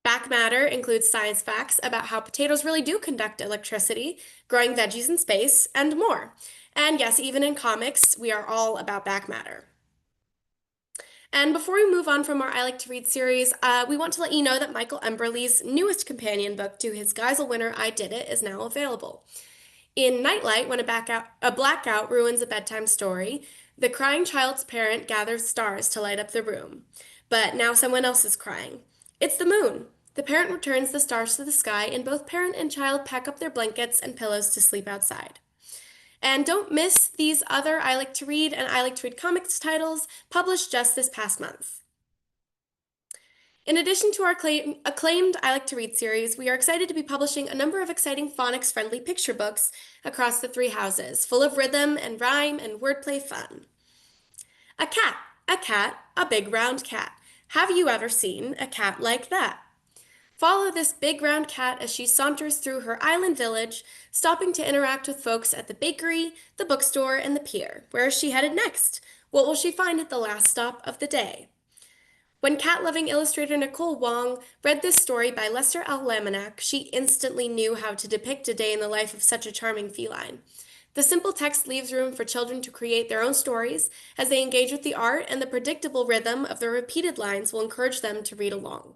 Back matter includes science facts about how potatoes really do conduct electricity, growing veggies in space, and more. And yes, even in comics, we are all about back matter. And before we move on from our I Like to Read series, we want to let you know that Michael Emberley's newest companion book to his Geisel winner, I Did It, is now available. In Nightlight, when a blackout ruins a bedtime story, the crying child's parent gathers stars to light up the room. But now someone else is crying. It's the moon. The parent returns the stars to the sky, and both parent and child pack up their blankets and pillows to sleep outside. And don't miss these other I Like to Read and I Like to Read comics titles published just this past month. In addition to our acclaimed I Like to Read series, we are excited to be publishing a number of exciting phonics-friendly picture books across the three houses, full of rhythm and rhyme and wordplay fun. A cat, a big round cat. Have you ever seen a cat like that? Follow this big round cat as she saunters through her island village, stopping to interact with folks at the bakery, the bookstore, and the pier. Where is she headed next? What will she find at the last stop of the day? When cat-loving illustrator Nicole Wong read this story by Lester L. Laminack, she instantly knew how to depict a day in the life of such a charming feline. The simple text leaves room for children to create their own stories as they engage with the art, and the predictable rhythm of the repeated lines will encourage them to read along.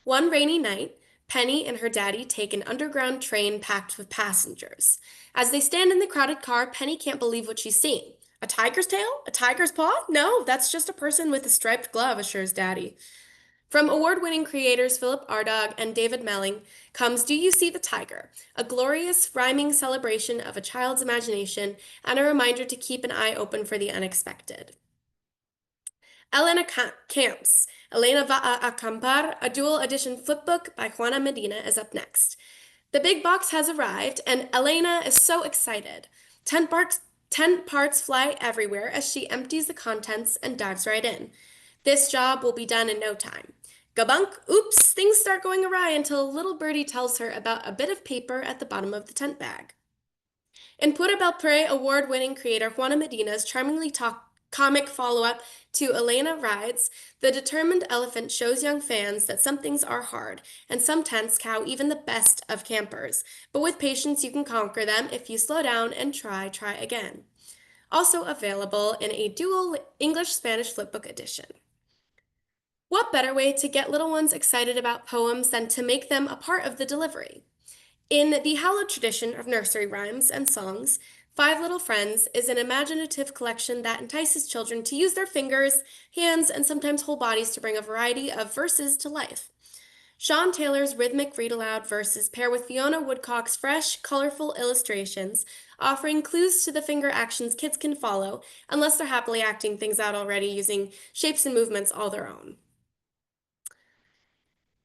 One rainy night, Penny and her daddy take an underground train packed with passengers. As they stand in the crowded car, Penny can't believe what she's seeing. A tiger's tail? A tiger's paw? No, that's just a person with a striped glove, assures Daddy. From award-winning creators Philip Ardog and David Melling comes Do You See the Tiger? A glorious rhyming celebration of a child's imagination and a reminder to keep an eye open for the unexpected. Elena Camps, Elena Va a Acampar, a dual edition flipbook by Juana Medina is up next. The big box has arrived, and Elena is so excited. 10 parts fly everywhere as she empties the contents and dives right in. This job will be done in no time. Gabunk, oops, things start going awry until a little birdie tells her about a bit of paper at the bottom of the tent bag. In Pura Belpre award-winning creator Juana Medina's charmingly comic follow-up to Elena Rides, the determined elephant shows young fans that some things are hard, and some tents cow even the best of campers. But with patience, you can conquer them if you slow down and try again. Also available in a dual English-Spanish flipbook edition. What better way to get little ones excited about poems than to make them a part of the delivery? In the hallowed tradition of nursery rhymes and songs, Five Little Friends is an imaginative collection that entices children to use their fingers, hands, and sometimes whole bodies to bring a variety of verses to life. Sean Taylor's rhythmic read-aloud verses pair with Fiona Woodcock's fresh, colorful illustrations, offering clues to the finger actions kids can follow, unless they're happily acting things out already using shapes and movements all their own.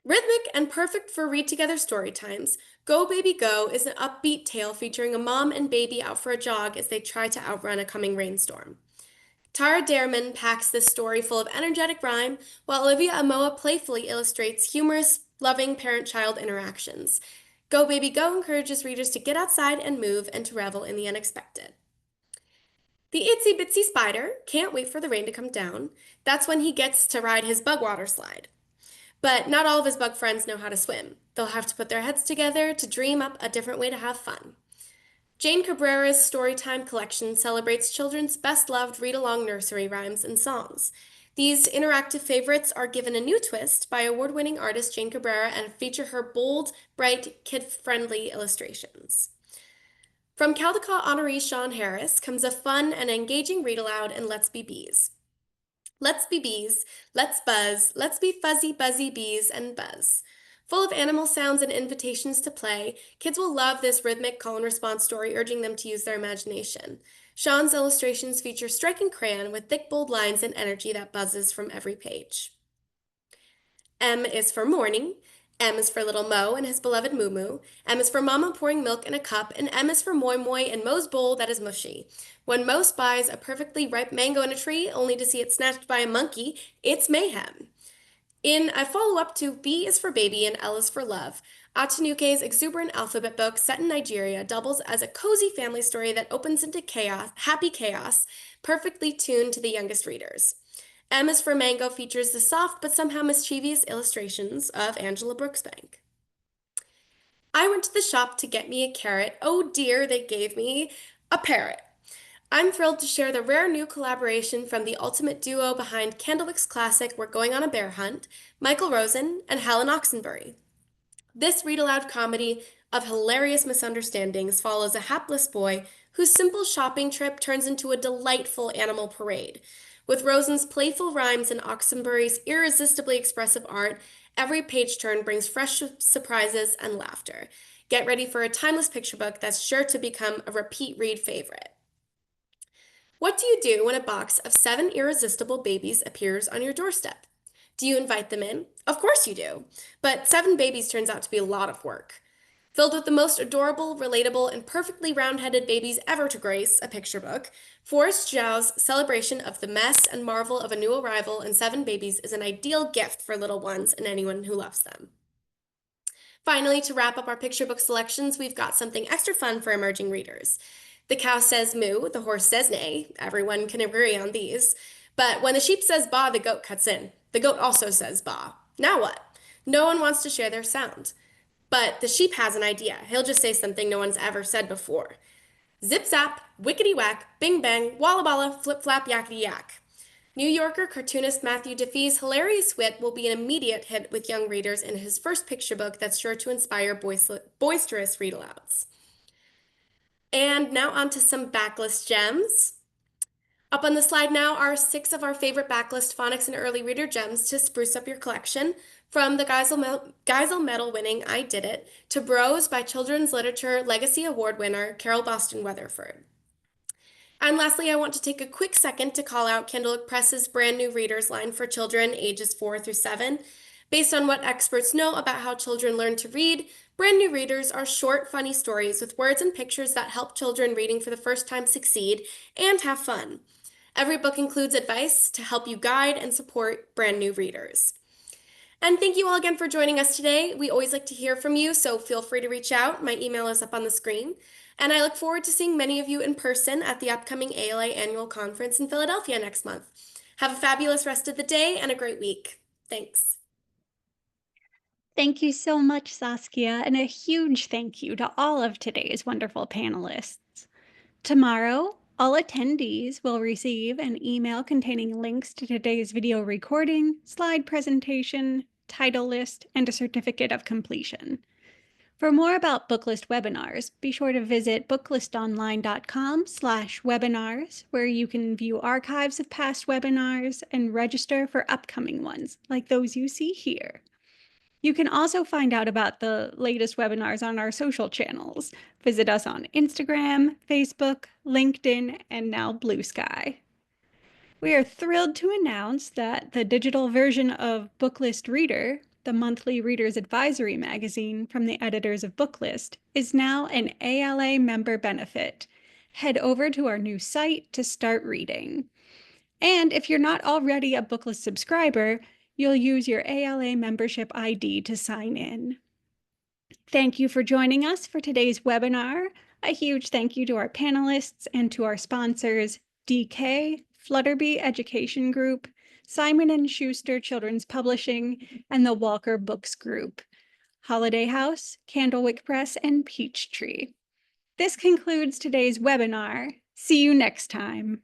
Rhythmic and perfect for read-together story times, Go Baby Go is an upbeat tale featuring a mom and baby out for a jog as they try to outrun a coming rainstorm. Tara Derman packs this story full of energetic rhyme, while Olivia Amoa playfully illustrates humorous, loving parent-child interactions. Go Baby Go encourages readers to get outside and move and to revel in the unexpected. The itsy bitsy spider can't wait for the rain to come down. That's when he gets to ride his bug water slide. But not all of his bug friends know how to swim. They'll have to put their heads together to dream up a different way to have fun. Jane Cabrera's Storytime collection celebrates children's best-loved read-along nursery rhymes and songs. These interactive favorites are given a new twist by award-winning artist Jane Cabrera and feature her bold, bright, kid-friendly illustrations. From Caldecott honoree Sean Harris comes a fun and engaging read-aloud in Let's Be Bees. Let's be bees, let's buzz, let's be fuzzy, buzzy bees and buzz. Full of animal sounds and invitations to play, kids will love this rhythmic call and response story, urging them to use their imagination. Sean's illustrations feature striking crayon with thick, bold lines and energy that buzzes from every page. M is for morning. M is for little Mo and his beloved Moo Moo. M is for Mama pouring milk in a cup, and M is for Moi Moi and Mo's bowl that is mushy. When Mo spies a perfectly ripe mango in a tree, only to see it snatched by a monkey, it's mayhem. In a follow-up to B is for Baby and L is for Love, Atanuke's exuberant alphabet book set in Nigeria doubles as a cozy family story that opens into chaos, happy chaos, perfectly tuned to the youngest readers. M is for Mango features the soft but somehow mischievous illustrations of Angela Brooksbank. I went to the shop to get me a carrot. Oh dear, they gave me a parrot. I'm thrilled to share the rare new collaboration from the ultimate duo behind Candlewick's classic We're Going on a Bear Hunt, Michael Rosen and Helen Oxenbury. This read-aloud comedy of hilarious misunderstandings follows a hapless boy whose simple shopping trip turns into a delightful animal parade. With Rosen's playful rhymes and Oxenbury's irresistibly expressive art, every page turn brings fresh surprises and laughter. Get ready for a timeless picture book that's sure to become a repeat read favorite. What do you do when a box of 7 irresistible babies appears on your doorstep? Do you invite them in? Of course you do. But 7 babies turns out to be a lot of work. Filled with the most adorable, relatable, and perfectly round-headed babies ever to grace a picture book, Forrest Zhou's celebration of the mess and marvel of a new arrival and 7 babies is an ideal gift for little ones and anyone who loves them. Finally, to wrap up our picture book selections, we've got something extra fun for emerging readers. The cow says moo, the horse says neigh. Everyone can agree on these. But when the sheep says ba, the goat cuts in. The goat also says ba. Now what? No one wants to share their sound. But the sheep has an idea. He'll just say something no one's ever said before. Zip zap, wickety whack, bing bang, walla balla, flip flap, yakety yak. New Yorker cartoonist Matthew Duffy's hilarious wit will be an immediate hit with young readers in his first picture book that's sure to inspire boisterous read-alouds. And now on to some backlist gems. Up on the slide now are 6 of our favorite backlist phonics and early reader gems to spruce up your collection, from the Geisel Medal winning I Did It to Bros by Children's Literature Legacy Award winner Carol Boston Weatherford. And lastly, I want to take a quick second to call out Kindle Press's brand new readers line for children ages 4 through 7. Based on what experts know about how children learn to read, brand new readers are short, funny stories with words and pictures that help children reading for the first time succeed and have fun. Every book includes advice to help you guide and support brand new readers. And thank you all again for joining us today. We always like to hear from you, so feel free to reach out. My email is up on the screen. And I look forward to seeing many of you in person at the upcoming ALA Annual Conference in Philadelphia next month. Have a fabulous rest of the day and a great week. Thanks. Thank you so much, Saskia, and a huge thank you to all of today's wonderful panelists. Tomorrow, all attendees will receive an email containing links to today's video recording, slide presentation, title list, and a certificate of completion. For more about Booklist webinars, be sure to visit booklistonline.com/webinars, where you can view archives of past webinars and register for upcoming ones, like those you see here. You can also find out about the latest webinars on our social channels. Visit us on Instagram, Facebook, LinkedIn, and now Blue Sky. We are thrilled to announce that the digital version of Booklist Reader, the monthly Reader's Advisory magazine from the editors of Booklist, is now an ALA member benefit. Head over to our new site to start reading. And if you're not already a Booklist subscriber, you'll use your ALA membership ID to sign in. Thank you for joining us for today's webinar. A huge thank you to our panelists and to our sponsors, DK, Flutterbee Education Group, Simon & Schuster Children's Publishing, and the Walker Books Group, Holiday House, Candlewick Press, and Peachtree. This concludes today's webinar. See you next time.